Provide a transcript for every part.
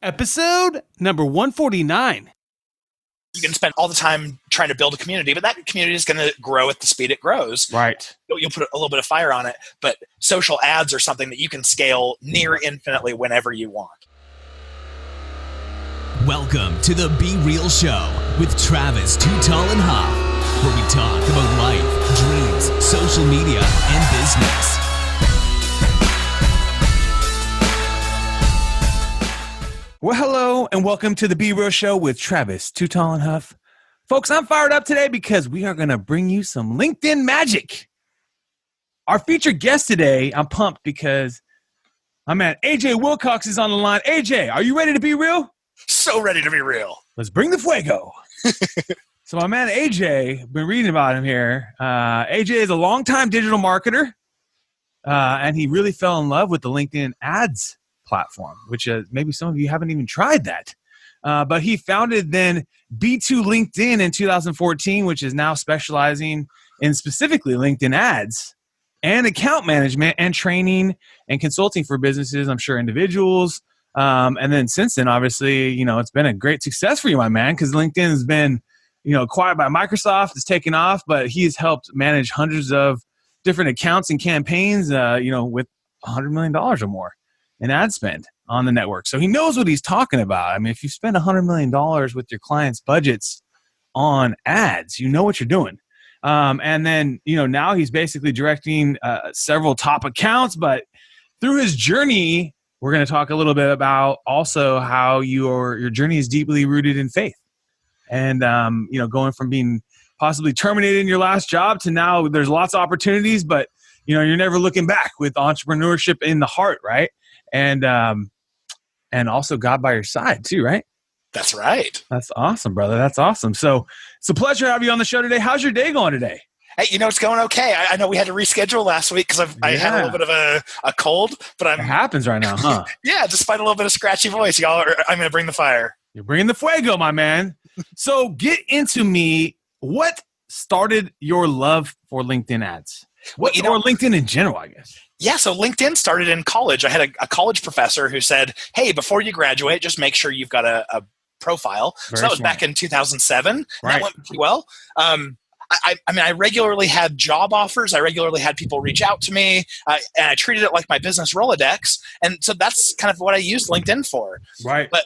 Episode number 149. You can spend all the time trying to build a community, but that community is going to grow at the speed it grows. Right. You'll put a little bit of fire on it, but social ads are something that you can scale near infinitely whenever you want. Welcome to the Be Real Show with Travis Too Tall and Huff, where we talk about life, dreams, social media, and business. Well, hello, and welcome to the Be Real Show with Travis Too Tall and Huff. Folks, I'm fired up today because we are going to bring you some LinkedIn magic. Our featured guest today, I'm pumped because my man AJ Wilcox is on the line. AJ, are you ready to be real? So ready to be real. Let's bring the fuego. So my man AJ, been reading about him here. AJ is a longtime digital marketer, and he really fell in love with the LinkedIn ads platform, which maybe some of you haven't even tried that. But he founded then B2 LinkedIn in 2014, which is now specializing in specifically LinkedIn ads and account management and training and consulting for businesses, I'm sure individuals. And then since then, obviously, it's been a great success for you, my man, because LinkedIn has been, acquired by Microsoft. It's taken off, but he has helped manage hundreds of different accounts and campaigns, with $100 million or more in ad spend on the network. So he knows what he's talking about. I mean, if you spend $100 million with your clients' budgets on ads, you know what you're doing. And then, now he's basically directing several top accounts, but through his journey, we're going to talk a little bit about also how your journey is deeply rooted in faith. And, going from being possibly terminated in your last job to now there's lots of opportunities, but, you're never looking back with entrepreneurship in the heart, right? And also God by your side too, right? That's right. That's awesome, brother. That's awesome. So it's a pleasure to have you on the show today. How's your day going today? Hey, it's going okay. I know we had to reschedule last week because I had a little bit of a cold, but it happens right now, huh? Yeah, despite a little bit of scratchy voice, I'm going to bring the fire. You're bringing the fuego, my man. So get into me. What started your love for LinkedIn ads? Or LinkedIn in general, I guess. Yeah, so LinkedIn started in college. I had a college professor who said, hey, before you graduate, just make sure you've got a profile. So that was back in 2007. Right. That went pretty well. I regularly had job offers. I regularly had people reach out to me, and I treated it like my business Rolodex. And so that's kind of what I used LinkedIn for. Right. But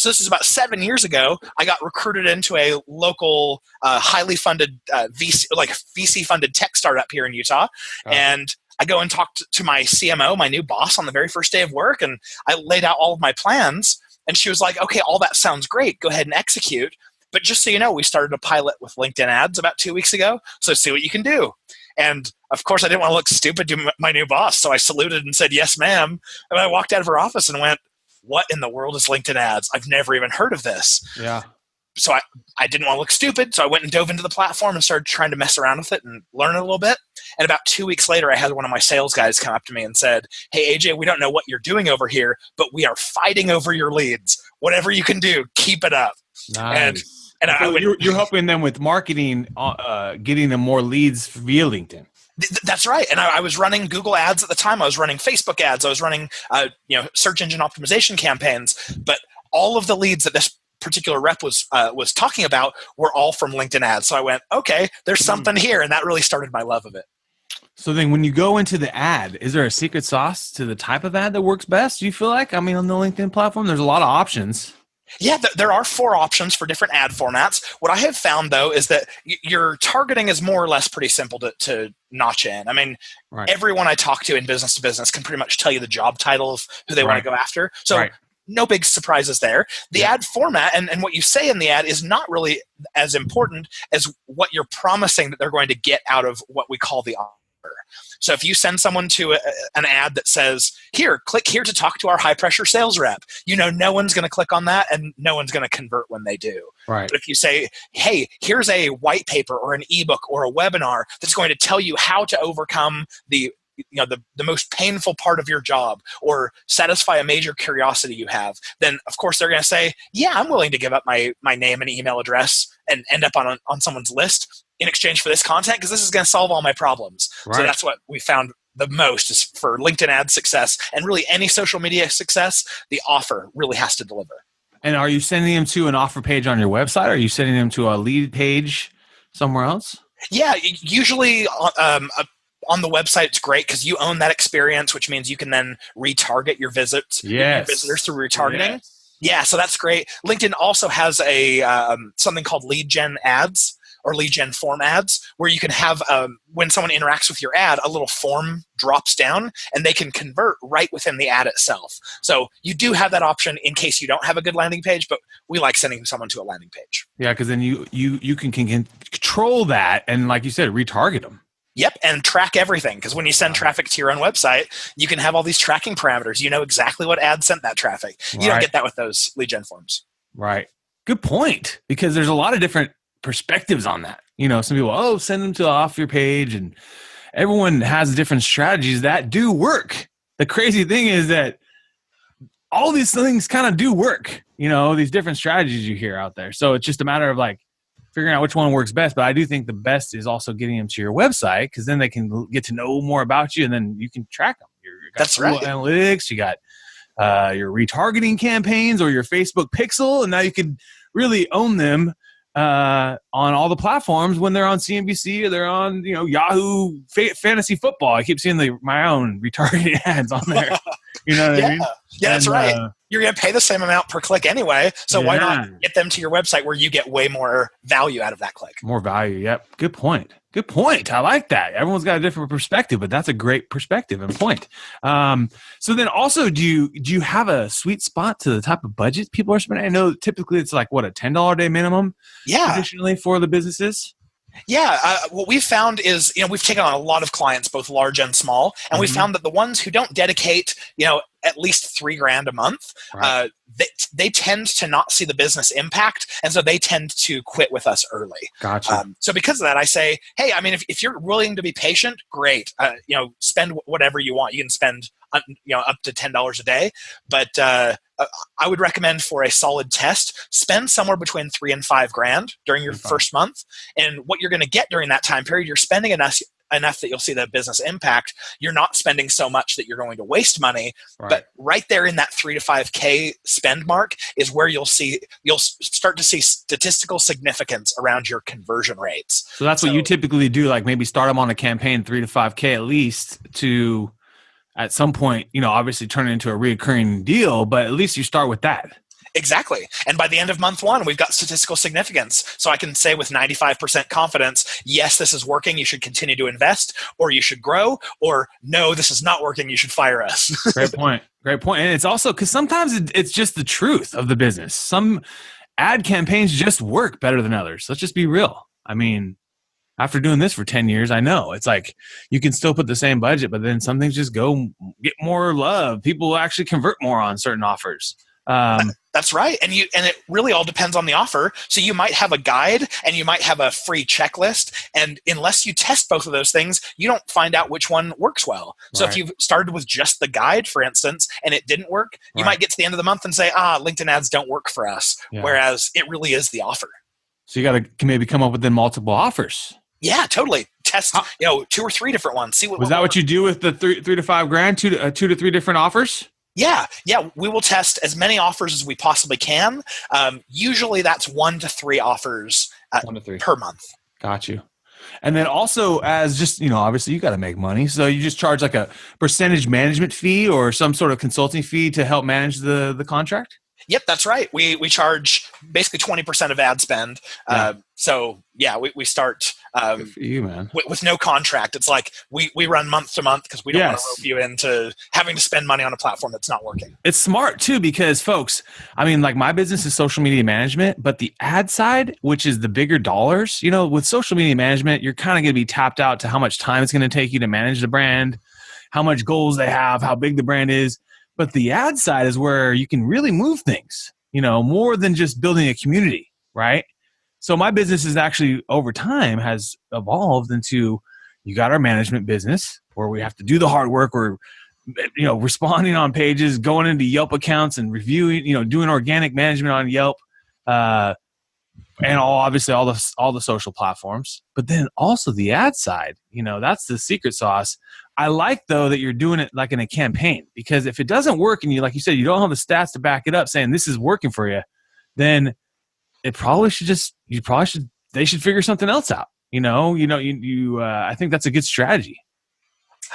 this is about 7 years ago, I got recruited into a local, highly funded VC funded tech startup here in Utah. Oh. And I go and talk to my CMO, my new boss, on the very first day of work. And I laid out all of my plans. And she was like, okay, all that sounds great. Go ahead and execute. But just so you know, we started a pilot with LinkedIn ads about 2 weeks ago. So see what you can do. And of course, I didn't want to look stupid to my new boss. So I saluted and said, yes, ma'am. And I walked out of her office and went, what in the world is LinkedIn ads? I've never even heard of this. Yeah. So I didn't want to look stupid. So I went and dove into the platform and started trying to mess around with it and learn it a little bit. And about 2 weeks later, I had one of my sales guys come up to me and said, hey, AJ, we don't know what you're doing over here, but we are fighting over your leads. Whatever you can do, keep it up. Nice. And so you're helping them with marketing, getting them more leads via LinkedIn. That's right. And I was running Google ads at the time. I was running Facebook ads. I was running, search engine optimization campaigns. But all of the leads that this particular rep was talking about were all from LinkedIn ads. So I went, okay, there's something here. And that really started my love of it. So then when you go into the ad, is there a secret sauce to the type of ad that works best? Do you feel like, on the LinkedIn platform, there's a lot of options. Yeah, there are 4 options for different ad formats. What I have found, though, is that your targeting is more or less pretty simple to notch in. Right. Everyone I talk to in business to business can pretty much tell you the job title of who they want to go after. So no big surprises there. The ad format and what you say in the ad is not really as important as what you're promising that they're going to get out of what we call the offer. So if you send someone to an ad that says, click here to talk to our high-pressure sales rep, no one's going to click on that and no one's going to convert when they do. Right. But if you say, hey, here's a white paper or an ebook or a webinar that's going to tell you how to overcome the most painful part of your job or satisfy a major curiosity you have, then of course they're going to say, yeah, I'm willing to give up my name and email address and end up on someone's list in exchange for this content because this is going to solve all my problems. Right. So that's what we found the most is for LinkedIn ad success, and really any social media success, the offer really has to deliver. And are you sending them to an offer page on your website? Or are you sending them to a lead page somewhere else? Yeah, usually on the website, it's great because you own that experience, which means you can then retarget your visits, your visitors through retargeting. Yes. Yeah, so that's great. LinkedIn also has a something called lead gen ads or lead gen form ads, where you can have, when someone interacts with your ad, a little form drops down and they can convert right within the ad itself. So you do have that option in case you don't have a good landing page, but we like sending someone to a landing page. Yeah, because then you can control that and, like you said, retarget them. Yep, and track everything, because when you send traffic to your own website, you can have all these tracking parameters. You know exactly what ad sent that traffic. You don't get that with those lead gen forms. Right. Good point, because there's a lot of different perspectives on that. You know, some people, send them to off your page, and everyone has different strategies that do work. The crazy thing is that all these things kind of do work, you know, these different strategies you hear out there. So it's just a matter of like figuring out which one works best. But I do think the best is also getting them to your website, because then they can get to know more about you, and then you can track them. That's right. Analytics, you got your retargeting campaigns or your Facebook pixel, and now you can really own them on all the platforms when they're on CNBC or they're on, you know, Yahoo Fantasy Football. I keep seeing my own retargeting ads on there. You know what I mean? Yeah, that's right. You're going to pay the same amount per click anyway, so why not get them to your website where you get way more value out of that click? More value, yep. Good point. Good point. I like that. Everyone's got a different perspective, but that's a great perspective and point. So then also, do you have a sweet spot to the type of budget people are spending? I know typically it's like, what, a $10 a day minimum? Yeah. Traditionally for the businesses? Yeah, what we've found is, you know, we've taken on a lot of clients, both large and small, and we found that the ones who don't dedicate, you know, at least $3,000 a month, they tend to not see the business impact, and so they tend to quit with us early. Gotcha. So because of that, I say, hey, I mean, if you're willing to be patient, great. You know, spend whatever you want. You can spend, you know, up to $10 a day, but I would recommend for a solid test, spend somewhere between $3,000 and $5,000 during your first month. And what you're going to get during that time period, you're spending enough that you'll see the business impact. You're not spending so much that you're going to waste money, but right there in that $3,000 to $5,000 spend mark is where you'll start to see statistical significance around your conversion rates. So that's what you typically do, like maybe start them on a campaign, $3,000 to $5,000 at least, to at some point, you know, obviously turn it into a reoccurring deal, but at least you start with that. Exactly. And by the end of month one, we've got statistical significance. So I can say with 95% confidence, yes, this is working. You should continue to invest, or you should grow, or no, this is not working. You should fire us. Great point. Great point. And it's also because sometimes it's just the truth of the business. Some ad campaigns just work better than others. Let's just be real. I mean, after doing this for 10 years, I know it's like you can still put the same budget, but then some things just go get more love. People will actually convert more on certain offers. That's right. And it really all depends on the offer. So you might have a guide and you might have a free checklist. And unless you test both of those things, you don't find out which one works well. So if you've started with just the guide, for instance, and it didn't work, you might get to the end of the month and say, LinkedIn ads don't work for us. Yeah. Whereas it really is the offer. So you got to maybe come up with then multiple offers. Yeah, totally. Test, 2 or 3 different ones. See what that what you do with the $3,000 to $5,000, 2 to 3 different offers? Yeah. We will test as many offers as we possibly can. Usually that's 1 to 3 offers 1 to 3 per month. Got you. And then also, as just, you know, obviously you got to make money. So you just charge like a percentage management fee or some sort of consulting fee to help manage the contract? Yep, that's right. We charge basically 20% of ad spend. So yeah, we start good for you, man. With no contract. It's like we run month to month because we don't want to rope you into having to spend money on a platform that's not working. It's smart too, because folks, I mean, like my business is social media management, but the ad side, which is the bigger dollars, you know, with social media management, you're kind of going to be tapped out to how much time it's going to take you to manage the brand, how much goals they have, how big the brand is. But the ad side is where you can really move things, you know, more than just building a community, right? So my business is actually over time has evolved into, you got our management business where we have to do the hard work. We're, you know, responding on pages, going into Yelp accounts and reviewing, you know, doing organic management on Yelp. and obviously all the social platforms, but then also the ad side. That's the secret sauce. I like though that you're doing it like in a campaign, because if it doesn't work and like you said, you don't have the stats to back it up saying this is working for you, then it probably they should figure something else out. I think that's a good strategy.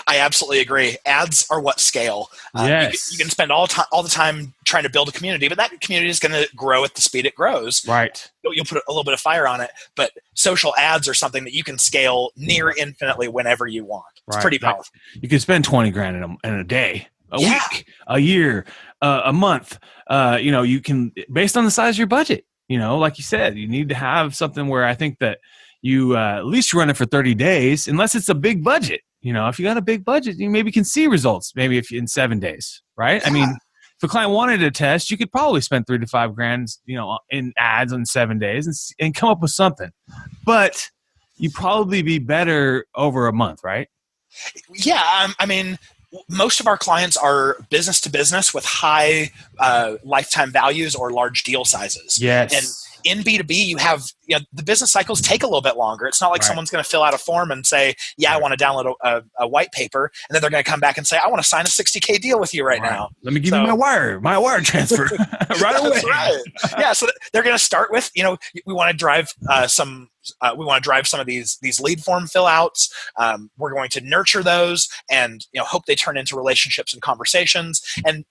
I absolutely agree. Ads are what scale. Yes. You can spend all the time trying to build a community, but that community is going to grow at the speed it grows. Right. You'll put a little bit of fire on it, but social ads are something that you can scale near infinitely whenever you want. It's pretty powerful. You can spend $20,000 in a day, a week, a year, a month. You can, based on the size of your budget. Like you said, you need to have something where I think that you at least run it for 30 days, unless it's a big budget. If you got a big budget, you maybe can see results maybe if in 7 days, right? Yeah. I mean, if a client wanted a test, you could probably spend $3,000 to $5,000, in ads in 7 days and come up with something. But you'd probably be better over a month, right? Yeah, I mean, most of our clients are business to business with high lifetime values or large deal sizes. Yes. And in B2B, you have the business cycles take a little bit longer. It's not like someone's going to fill out a form and say, yeah, I want to download a white paper. And then they're going to come back and say, I want to sign a $60K deal with you right now. Let me give you my wire transfer right away. That's right. Yeah. So they're going to start with, we want to drive some of these lead form fill outs. We're going to nurture those and, hope they turn into relationships and conversations. And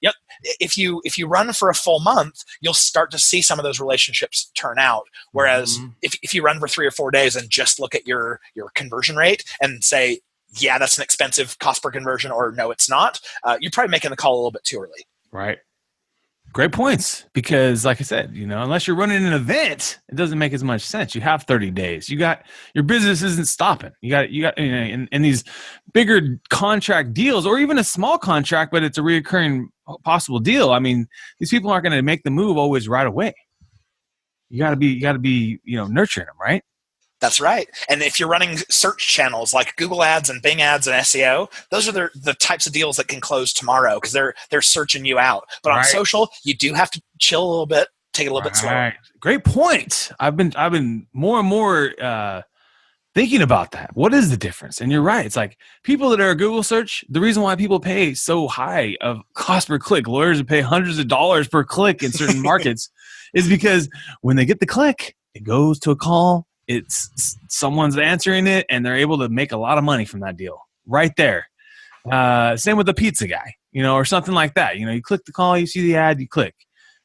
if you run for a full month, you'll start to see some of those relationships turn out. Whereas if you run for 3 or 4 days and just look at your conversion rate and say, yeah, that's an expensive cost per conversion, or no, it's not, you're probably making the call a little bit too early. Right. Great points. Because like I said, unless you're running an event, it doesn't make as much sense. You have 30 days. Your business isn't stopping. You got in these bigger contract deals, or even a small contract, but it's a reoccurring possible deal. I mean, these people aren't going to make the move always right away. You got to be nurturing them, right? That's right. And if you're running search channels like Google Ads and Bing Ads and SEO, those are the types of deals that can close tomorrow because they're searching you out. But on social, you do have to chill a little bit, take it a little bit slower. Great point. I've been more and more thinking about that. What is the difference? And you're right. It's like people that are a Google search, the reason why people pay so high of cost per click, lawyers would pay hundreds of dollars per click in certain markets, is because when they get the click, it goes to a call. It's someone's answering it, and they're able to make a lot of money from that deal right there. Same with the pizza guy, or something like that. You click the call, you see the ad, you click.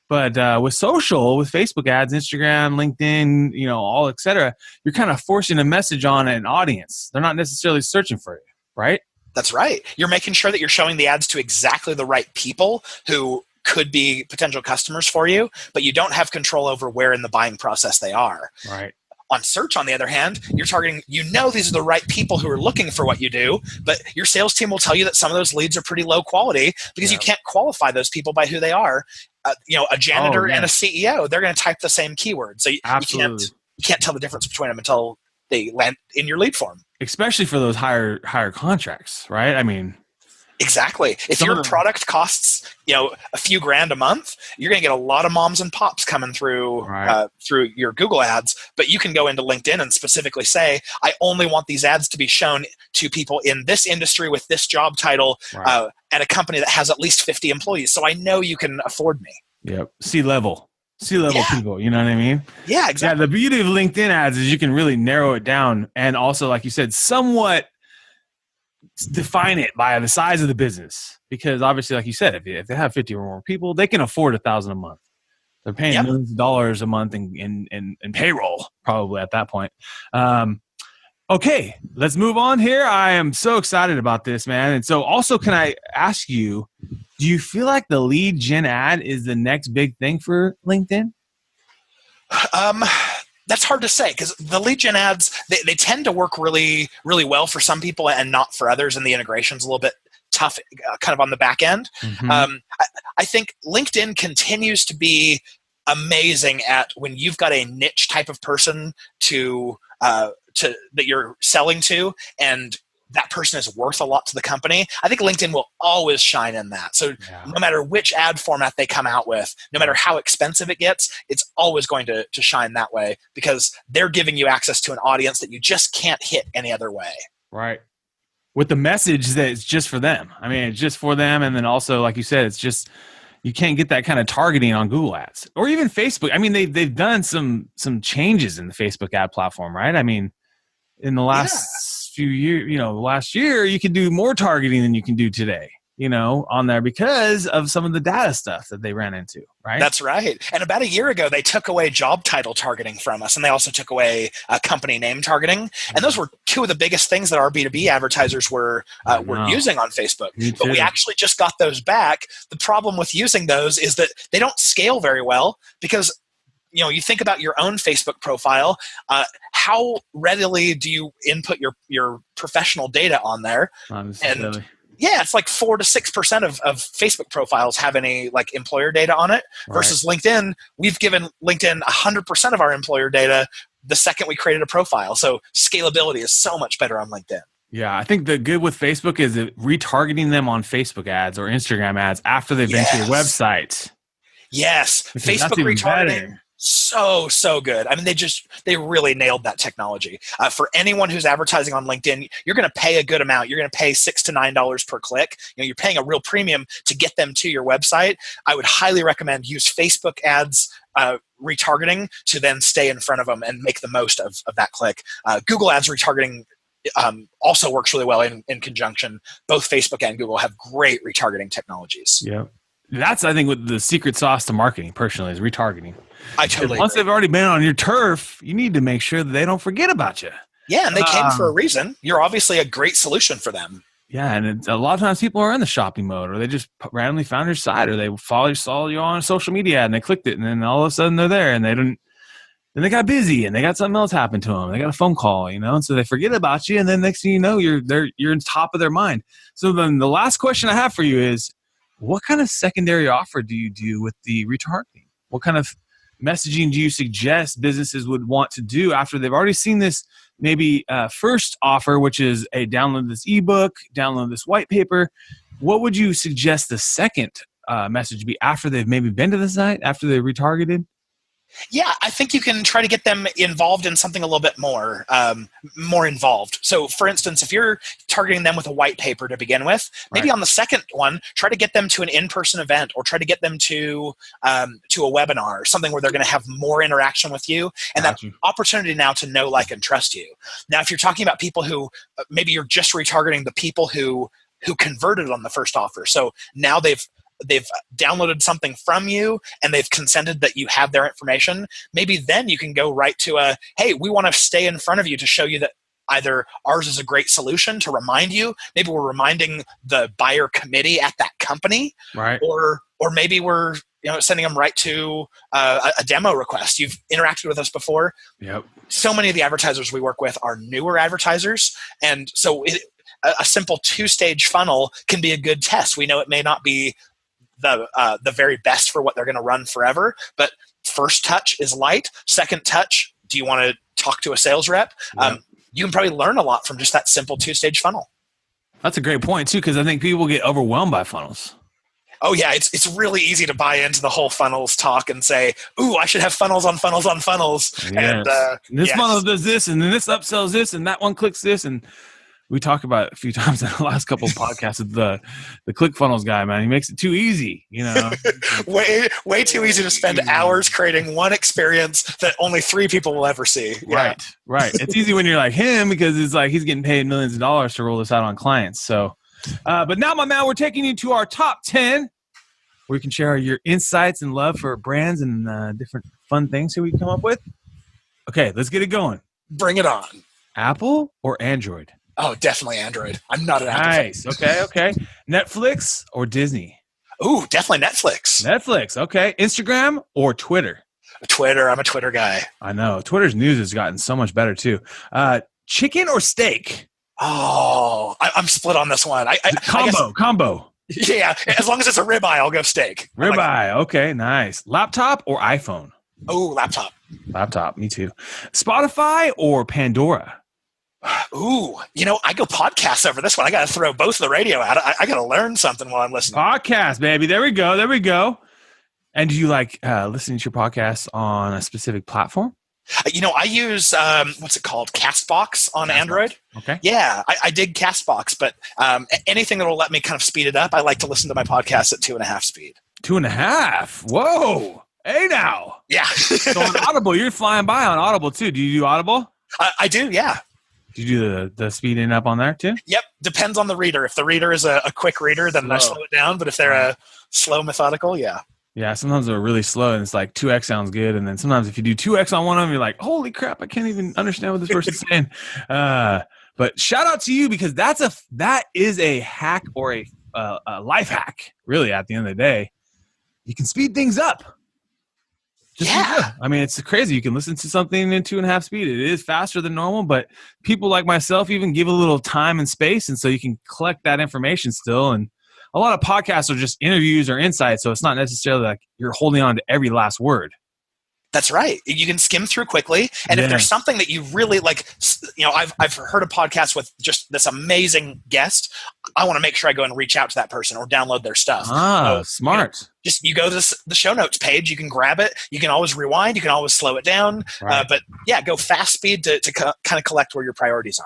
But with social, with Facebook ads, Instagram, LinkedIn, all et cetera, you're kind of forcing a message on an audience. They're not necessarily searching for you, right? That's right. You're making sure that you're showing the ads to exactly the right people who could be potential customers for you, but you don't have control over where in the buying process they are. Right. On search, on the other hand, you're targeting, these are the right people who are looking for what you do, but your sales team will tell you that some of those leads are pretty low quality because you can't qualify those people by who they are. A janitor and a CEO, they're going to type the same keyword. So you can't tell the difference between them until they land in your lead form. Especially for those higher contracts, right? I mean, exactly. If your product costs, a few grand a month, you're going to get a lot of moms and pops coming through through your Google ads. But you can go into LinkedIn and specifically say, I only want these ads to be shown to people in this industry with this job title at a company that has at least 50 employees. So I know you can afford me. Yep. C-level people, you know what I mean? Yeah, exactly. Yeah, the beauty of LinkedIn ads is you can really narrow it down, and also, like you said, somewhat define it by the size of the business, because obviously, like you said, if they have 50 or more people, they can afford $1,000 a month. They're paying millions of dollars a month in payroll, probably at that point. Okay, let's move on here. I am so excited about this, man. And so also, can I ask you, do you feel like the lead gen ad is the next big thing for LinkedIn? That's hard to say, because the lead gen ads, they tend to work really, really well for some people and not for others, and the integration's a little bit tough kind of on the back end. Mm-hmm. I think LinkedIn continues to be amazing at when you've got a niche type of person that you're selling to, and that person is worth a lot to the company, I think LinkedIn will always shine in that. So no matter which ad format they come out with, no matter how expensive it gets, it's always going to shine that way because they're giving you access to an audience that you just can't hit any other way. Right. With the message that it's just for them. I mean, it's just for them. And then also, like you said, it's just, you can't get that kind of targeting on Google Ads or even Facebook. I mean, they've done some changes in the Facebook ad platform, right? I mean, in the last few years, last year, you could do more targeting than you can do today, on there because of some of the data stuff that they ran into, right? That's right. And about a year ago, they took away job title targeting from us, and they also took away company name targeting. And those were two of the biggest things that our B2B advertisers were using on Facebook. But we actually just got those back. The problem with using those is that they don't scale very well because you think about your own Facebook profile. How readily do you input your professional data on there? And it's like 4 to 6% of Facebook profiles have any like employer data on it versus LinkedIn. We've given LinkedIn 100% of our employer data the second we created a profile. So scalability is so much better on LinkedIn. Yeah, I think the good with Facebook is retargeting them on Facebook ads or Instagram ads after they've been to your website. Yes, because Facebook retargeting. So good. I mean, they really nailed that technology. For anyone who's advertising on LinkedIn, you're going to pay a good amount. You're going to pay $6 to $9 per click. You're paying a real premium to get them to your website. I would highly recommend use Facebook ads retargeting to then stay in front of them and make the most of that click. Google ads retargeting also works really well in conjunction. Both Facebook and Google have great retargeting technologies. Yeah. That's, I think, what the secret sauce to marketing, personally, is retargeting. I totally Once agree. they've already been on your turf, you need to make sure that they don't forget about you. Yeah, and they came for a reason. You're obviously a great solution for them. Yeah, and a lot of times people are in the shopping mode, or they just randomly found your site, or they saw you on social media, and they clicked it, and then all of a sudden they're there, and then they got busy, and they got something else happen to them. They got a phone call, and so they forget about you, and then next thing you know, you're on top of their mind. So then the last question I have for you is, what kind of secondary offer do you do with the retargeting? What kind of messaging do you suggest businesses would want to do after they've already seen this maybe first offer, which is a download this ebook, download this white paper? What would you suggest the second message be after they've maybe been to the site, after they've retargeted? Yeah, I think you can try to get them involved in something a little bit more involved. So, for instance, if you're targeting them with a white paper to begin with, maybe on the second one, try to get them to an in-person event, or try to get them to a webinar, something where they're going to have more interaction with you, and that opportunity now to know, like, and trust you. Now, if you're talking about people who maybe you're just retargeting the people who converted on the first offer, so now they've downloaded something from you and they've consented that you have their information, maybe then you can go right to hey, we want to stay in front of you to show you that either ours is a great solution to remind you, maybe we're reminding the buyer committee at that company, right? Or maybe we're sending them right to a demo request. You've interacted with us before. Yep. So many of the advertisers we work with are newer advertisers, and so a simple 2-stage funnel can be a good test. We know it may not be the very best for what they're going to run forever, but first touch is light. Second touch, do you want to talk to a sales rep? You can probably learn a lot from just that simple 2-stage funnel. That's a great point too, because I think people get overwhelmed by funnels. Oh yeah, it's really easy to buy into the whole funnels talk and say, "Ooh, I should have funnels on funnels on funnels." Yes. And this funnel does this, and then this upsells this, and that one clicks this, and we talked about it a few times in the last couple of podcasts with the ClickFunnels guy, man. He makes it too easy, way too easy to spend hours creating one experience that only 3 people will ever see. Yeah. Right. It's easy when you're like him, because it's like he's getting paid millions of dollars to roll this out on clients. So, but now, my man, we're taking you to our top 10, where you can share your insights and love for brands and different fun things that we come up with. Okay, let's get it going. Bring it on. Apple or Android? Oh, definitely Android. I'm not an Apple fan. Nice. Okay. Netflix or Disney? Ooh, definitely Netflix. Netflix. Okay. Instagram or Twitter? Twitter. I'm a Twitter guy. I know. Twitter's news has gotten so much better too. Chicken or steak? Oh, I'm split on this one. Combo. Yeah. As long as it's a ribeye, I'll go steak. Ribeye. Okay. Nice. Laptop or iPhone? Oh, laptop. Laptop. Me too. Spotify or Pandora? Ooh, I go podcasts over this one. I got to throw both of the radio out. I got to learn something while I'm listening. Podcast, baby. There we go. And do you like listening to your podcast on a specific platform? I use, what's it called? Castbox on Android. Okay. Yeah, I dig Castbox, but anything that will let me kind of speed it up, I like to listen to my podcast at 2.5 speed. 2.5? Whoa. Hey, now. Yeah. So on Audible, you're flying by on Audible, too. Do you do Audible? I do, yeah. Do you do the speeding up on there, too? Yep. Depends on the reader. If the reader is a quick reader, then I slow it down. But if they're a slow methodical, yeah. Yeah, sometimes they're really slow, and it's like 2x sounds good. And then sometimes if you do 2x on one of them, you're like, holy crap, I can't even understand what this person's saying. But shout out to you, because that is a hack or a life hack, really, at the end of the day. You can speed things up. Yeah. I mean, it's crazy. You can listen to something in 2.5 speed. It is faster than normal, but people like myself even give a little time and space, and so you can collect that information still. And a lot of podcasts are just interviews or insights, so it's not necessarily like you're holding on to every last word. That's right. You can skim through quickly, and if there's something that you really like, I've heard a podcast with just this amazing guest. I want to make sure I go and reach out to that person or download their stuff. Smart. You go to the show notes page. You can grab it. You can always rewind. You can always slow it down. Right. But yeah, go fast speed to kind of collect where your priorities are.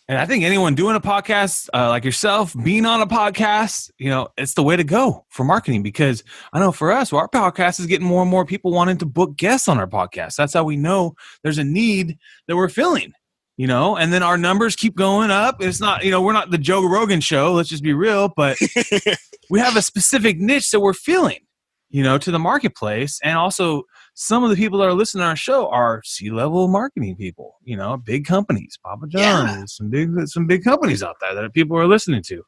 And I think anyone doing a podcast, like yourself, being on a podcast, it's the way to go for marketing, because I know for us, our podcast is getting more and more people wanting to book guests on our podcast. That's how we know there's a need that we're filling, and then our numbers keep going up. It's not, we're not the Joe Rogan show. Let's just be real. But we have a specific niche that we're filling, to the marketplace. And also some of the people that are listening to our show are C-level marketing people, big companies, Papa John's, some big companies out there that people are listening to.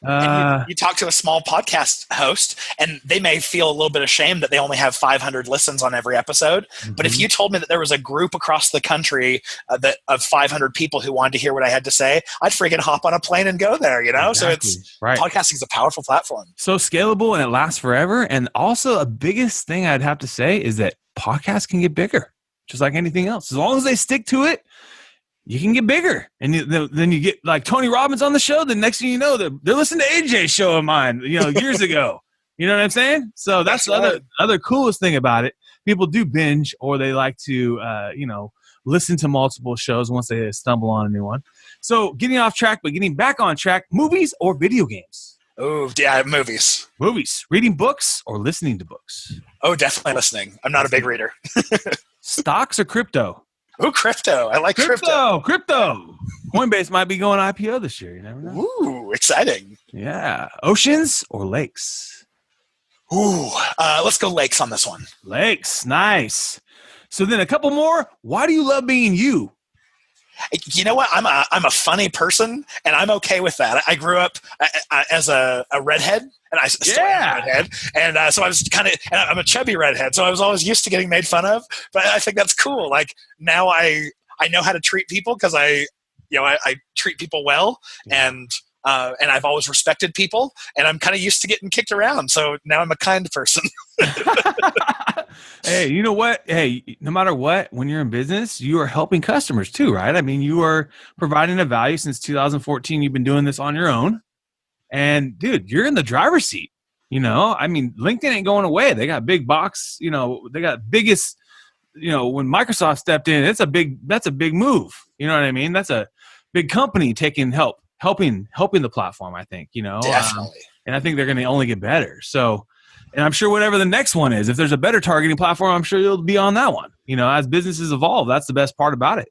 You talk to a small podcast host, and they may feel a little bit ashamed that they only have 500 listens on every episode. Mm-hmm. But if you told me that there was a group across the country of 500 people who wanted to hear what I had to say, I'd freaking hop on a plane and go there, Exactly. So it's podcasting is a powerful platform. So scalable, and it lasts forever. And also, a biggest thing I'd have to say is that podcasts can get bigger, just like anything else. As long as they stick to it, you can get bigger. And then you get like Tony Robbins on the show. The next thing you know, they're listening to AJ's show of mine, years ago. You know what I'm saying? So that's the other coolest thing about it. People do binge, or they like to, listen to multiple shows once they stumble on a new one. So getting off track, but getting back on track, movies or video games? Oh, yeah, movies. Movies. Reading books or listening to books? Oh, definitely listening. I'm not a big reader. Stocks or crypto? Oh, crypto. I like crypto. Coinbase might be going IPO this year. You never know. Ooh, exciting. Yeah. Oceans or lakes? Ooh, let's go lakes on this one. Lakes. Nice. So then a couple more. Why do you love being you? You know what? I'm a funny person, and I'm okay with that. I grew up as a redhead, and I still am a redhead, and so I was and I'm a chubby redhead, so I was always used to getting made fun of. But I think that's cool. Like now, I know how to treat people because I treat people well, and I've always respected people, and I'm kind of used to getting kicked around. So now I'm a kind person. Hey, you know what? Hey, no matter what, when you're in business, you are helping customers too, right? I mean, you are providing a value since 2014. You've been doing this on your own. And dude, you're in the driver's seat. I mean, LinkedIn ain't going away. They got big box, they got biggest, when Microsoft stepped in, that's a big move. You know what I mean? That's a big company helping the platform, I think, Definitely. And I think they're going to only get better. So, and I'm sure whatever the next one is, if there's a better targeting platform, I'm sure you'll be on that one. As businesses evolve, that's the best part about it,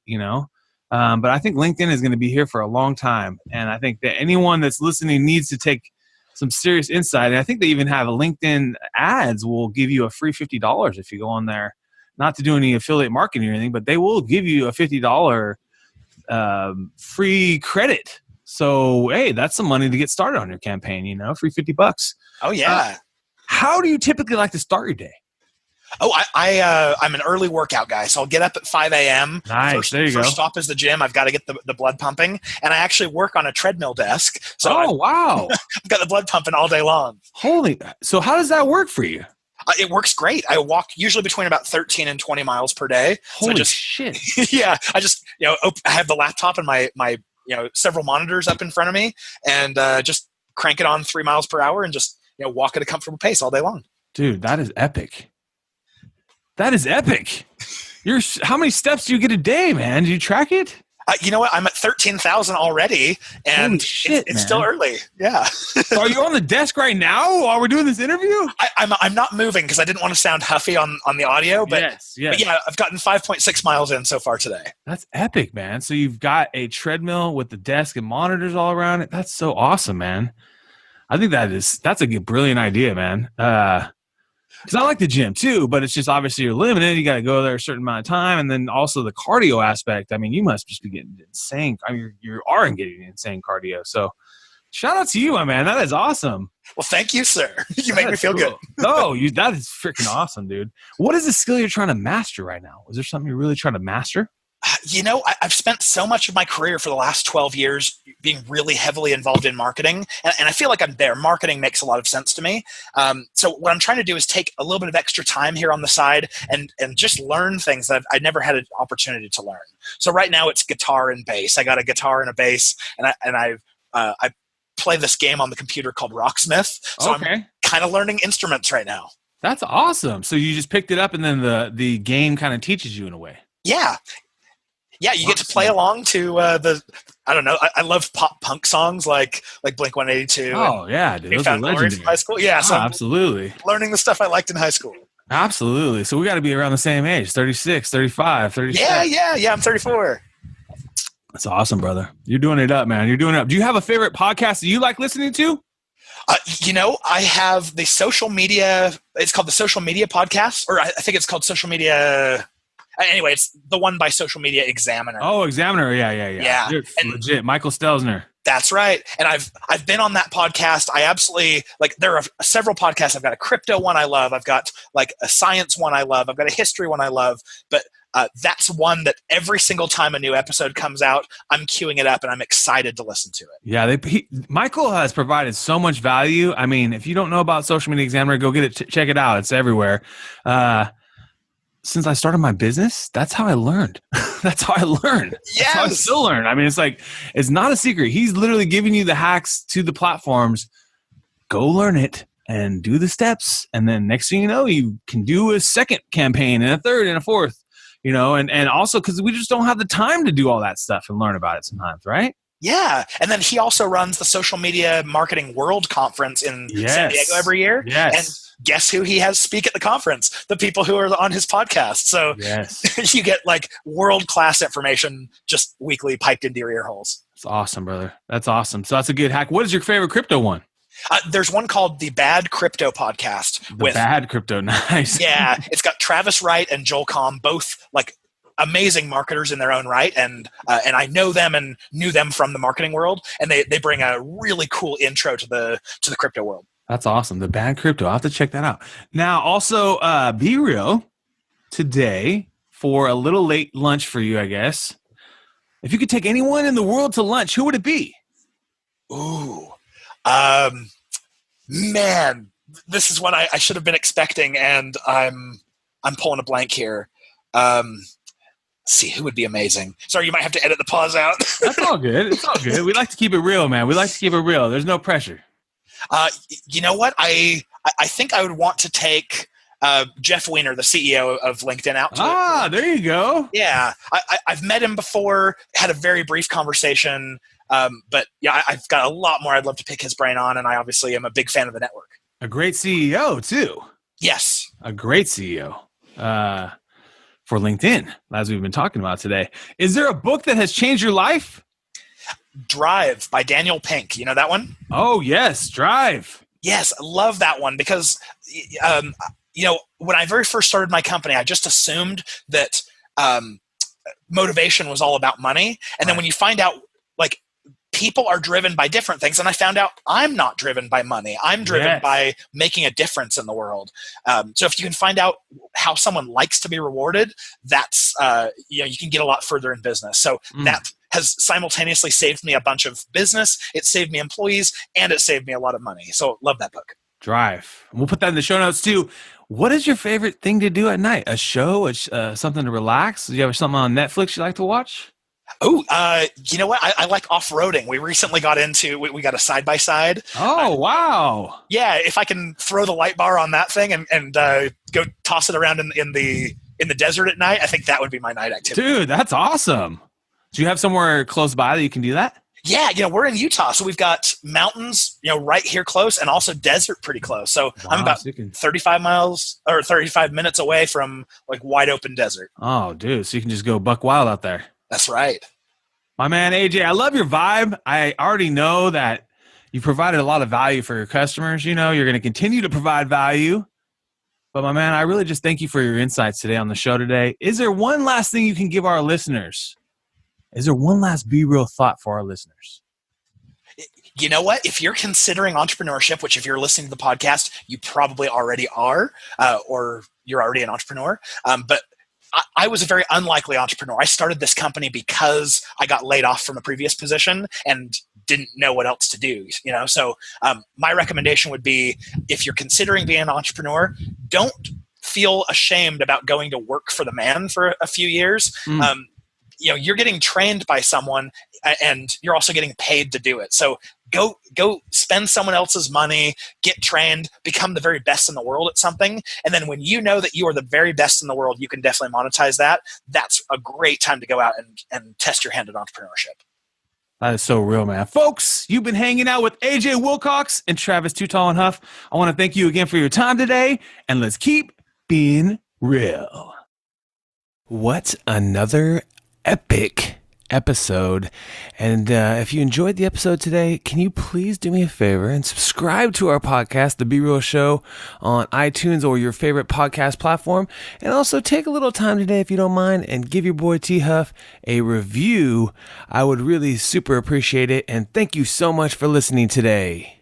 But I think LinkedIn is going to be here for a long time. And I think that anyone that's listening needs to take some serious insight. And I think they even have a LinkedIn ads will give you a free $50 if you go on there, not to do any affiliate marketing or anything, but they will give you a $50 free credit. So, hey, that's some money to get started on your campaign, free $50. Oh, yeah. How do you typically like to start your day? Oh, I'm an early workout guy, so I'll get up at 5 a.m. Nice, there you go. First stop is the gym. I've got to get the blood pumping, and I actually work on a treadmill desk. So wow. I've got the blood pumping all day long. So how does that work for you? It works great. I walk usually between about 13 and 20 miles per day. Holy shit. Yeah. I just, I have the laptop and my several monitors up in front of me and just crank it on 3 miles per hour and just, walk at a comfortable pace all day long. Dude, that is epic. That is epic. How many steps do you get a day, man? Do you track it? You know what? I'm at 13,000 already, and Holy shit, it's still early. Yeah. So are you on the desk right now while we're doing this interview? I'm not moving because I didn't want to sound huffy on the audio, but, yes. but yeah, I've gotten 5.6 miles in so far today. That's epic, man. So you've got a treadmill with the desk and monitors all around it. That's so awesome, man. I think that's a brilliant idea, man. Because I like the gym too, but it's just obviously you're limited. You got to go there a certain amount of time. And then also the cardio aspect. I mean, you must just be getting insane. I mean, you are getting insane cardio. So shout out to you, my man. That is awesome. Well, thank you, sir. You make me feel good. No, that is freaking awesome, dude. What is the skill you're trying to master right now? Is there something you're really trying to master? I've spent so much of my career for the last 12 years being really heavily involved in marketing, and I feel like I'm there. Marketing makes a lot of sense to me. So what I'm trying to do is take a little bit of extra time here on the side and just learn things that I never had an opportunity to learn. So right now it's guitar and bass. I got a guitar and a bass, and I play this game on the computer called Rocksmith. So okay. I'm kind of learning instruments right now. That's awesome. So you just picked it up, and then the game kind of teaches you in a way. Yeah. Yeah, you get to play along to I don't know. I love pop punk songs like Blink-182. Oh yeah, dude, those are legendary. From high school. Yeah, so absolutely. Learning the stuff I liked in high school. Absolutely. So we got to be around the same age, 36, 35, 37. Yeah. I'm 34. That's awesome, brother. You're doing it up, man. You're doing it up. Do you have a favorite podcast that you like listening to? I have the social media. It's called the Social Media Podcast, or I think it's called Social Media. Anyway, it's the one by Social Media Examiner. Oh, Examiner. Yeah. Dude, legit. Michael Stelzner. That's right. And I've been on that podcast. I absolutely there are several podcasts. I've got a crypto one I love. I've got like a science one I love. I've got a history one I love. But that's one that every single time a new episode comes out, I'm queuing it up and I'm excited to listen to it. Yeah, Michael has provided so much value. I mean, if you don't know about Social Media Examiner, go get it. Check it out. It's everywhere. Since I started my business, that's how I learned. That's how I learned. Yes. That's how I still learn. I mean, it's not a secret. He's literally giving you the hacks to the platforms. Go learn it and do the steps. And then next thing you know, you can do a second campaign and a third and a fourth, and also because we just don't have the time to do all that stuff and learn about it sometimes, right? Yeah. And then he also runs the Social Media Marketing World Conference in San Diego every year. Yes. And guess who he has speak at the conference? The people who are on his podcast. So you get like world-class information just weekly piped into your ear holes. That's awesome, brother. That's awesome. So that's a good hack. What is your favorite crypto one? There's one called the Bad Crypto Podcast. Bad Crypto. Nice. Yeah. It's got Travis Wright and Joel Comm, both like amazing marketers in their own right, and I know them and knew them from the marketing world, and they bring a really cool intro to the crypto world. That's awesome. The Bad Crypto. I'll have to check that out. Now, also, Be Real today for a little late lunch for you, I guess. If you could take anyone in the world to lunch, who would it be? Ooh, man, this is what I should have been expecting, and I'm pulling a blank here. See, who would be amazing? Sorry, you might have to edit the pause out. That's all good. It's all good. We like to keep it real, man. We like to keep it real. There's no pressure. You know what? I think I would want to take Jeff Weiner, the CEO of LinkedIn, out. There you go. Yeah, I've met him before, had a very brief conversation, but yeah, I've got a lot more I'd love to pick his brain on, and I obviously am a big fan of the network. A great CEO, too. Yes. A great CEO. For LinkedIn, as we've been talking about today. Is there a book that has changed your life? Drive by Daniel Pink. You know that one? Oh, yes. Drive. Yes. I love that one because, when I very first started my company, I just assumed that motivation was all about money. And then when you find out, like, people are driven by different things. And I found out I'm not driven by money. I'm driven by making a difference in the world. So if you can find out how someone likes to be rewarded, that's, you can get a lot further in business. So that has simultaneously saved me a bunch of business. It saved me employees, and it saved me a lot of money. So love that book. Drive. We'll put that in the show notes too. What is your favorite thing to do at night? A show? Something to relax? Do you have something on Netflix you like to watch? Oh, you know what? I like off-roading. We recently got into, we got a side-by-side. Oh, wow. Yeah, if I can throw the light bar on that thing and go toss it around in the desert at night, I think that would be my night activity. Dude, that's awesome. Do you have somewhere close by that you can do that? Yeah, we're in Utah, so we've got mountains, right here close, and also desert pretty close. So wow, I'm about 35 miles or 35 minutes away from like wide open desert. Oh, dude, so you can just go buck wild out there. That's right. My man, AJ, I love your vibe. I already know that you provided a lot of value for your customers. You're going to continue to provide value. But my man, I really just thank you for your insights today on the show today. Is there one last thing you can give our listeners? Is there one last Be Real thought for our listeners? You know what? If you're considering entrepreneurship, which if you're listening to the podcast, you probably already are, or you're already an entrepreneur. But I was a very unlikely entrepreneur. I started this company because I got laid off from a previous position and didn't know what else to do. So my recommendation would be, if you're considering being an entrepreneur, don't feel ashamed about going to work for the man for a few years. You're getting trained by someone, and you're also getting paid to do it. So go spend someone else's money, get trained, become the very best in the world at something. And then when you know that you are the very best in the world, you can definitely monetize that. That's a great time to go out and test your hand at entrepreneurship. That is so real, man. Folks, you've been hanging out with AJ Wilcox and Travis Too Tall and Huff. I want to thank you again for your time today, and let's keep being real. What another epic episode. And if you enjoyed the episode today, can you please do me a favor and subscribe to our podcast, The Be Real Show, on iTunes or your favorite podcast platform. And also take a little time today, if you don't mind, and give your boy T Huff a review. I would really super appreciate it. And thank you so much for listening today.